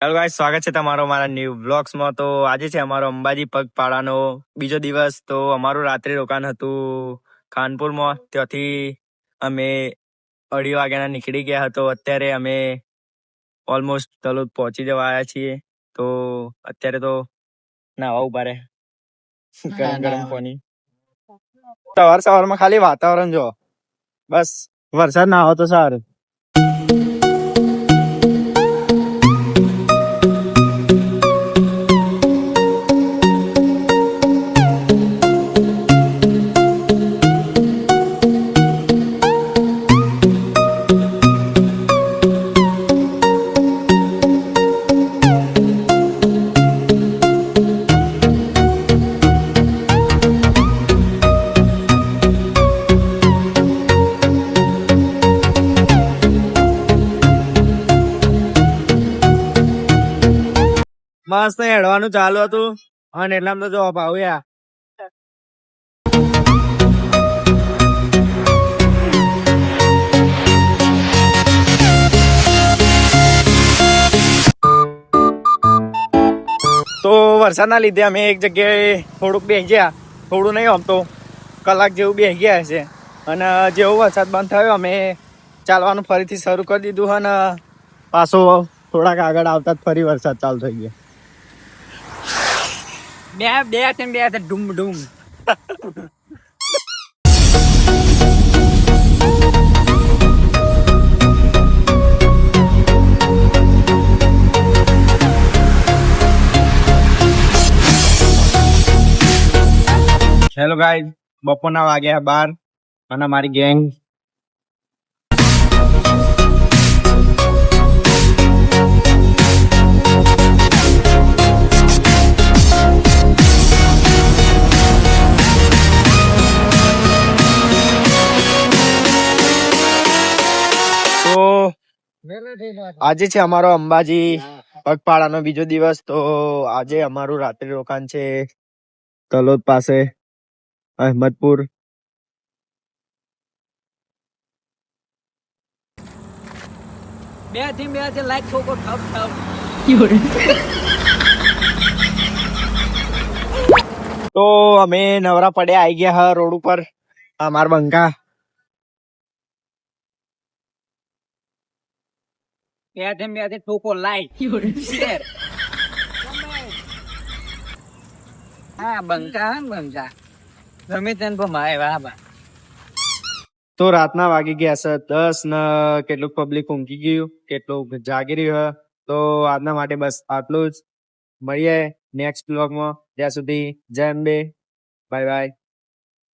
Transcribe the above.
Hello guys, સ્વાગત છે તમારો મારા ન્યૂ વ્લોગ્સમાં. તો આજે છે અમારો અંબાજી પગપાળાનો બીજો દિવસ. તો અમારું રાત્રિ રોકાણ હતું ખાનપુરમાં. ત્યાંથી અમે 2:30 વાગ્યાના નીકળી ગયા હતો. અત્યારે અમે ઓલમોસ્ટ તલોદ પહોંચી જવા આવ્યા છીએ. તો અત્યારે તો નાવા ઉભા રહે ગરમ ગરમ પાણી. સવારમાં ખાલી વાતાવરણ જો બસ વરસાદ ના આવે તો સારું. મસ્ત હેડવાનું ચાલુ હતું અને એટલામાં તો જો ભાવ્યા તો વરસાદના લીધે અમે એક જગ્યાએ થોડુંક બેસી ગયા. થોડું નહીં, આમ તો કલાક જેવું બેસી ગયા છે. અને જેવો વરસાદ બંધ થયો અમે ચાલવાનું ફરીથી શરૂ કરી દીધું. અને પાછો થોડાક આગળ આવતા જ ફરી વરસાદ ચાલુ થઈ ગયો. બે ડૂમ ડૂમ. હેલો ગાઈઝ, બપોરના વાગ્યા 12 અને મારી ગેંગ આજે છે અમારો અંબાજી પગપાળાનો બીજો દિવસ. તો આજે અમારું રાત્રિ રોકાણ છે તલોદ પાસે અહેમદપુર. બે થી લાઈક છોકો ઠપ. તો અમે નવરા પડ્યા આવી ગયા હા રોડ ઉપર. અમાર બંકા બે થી છોકો લાઈક શેર. હા બંકા ગમે તેને ભમાય વાહ. તો રાતના વાગી ગયા છે 10 ને કેટલું પબ્લિક ઊંઘી ગયું, કેટલું જાગી રહ્યું. તો આજના માટે બસ આટલું જ. મળીએ નેક્સ્ટ બ્લોગમાં. ત્યાં સુધી જય અંબે, બાય બાય.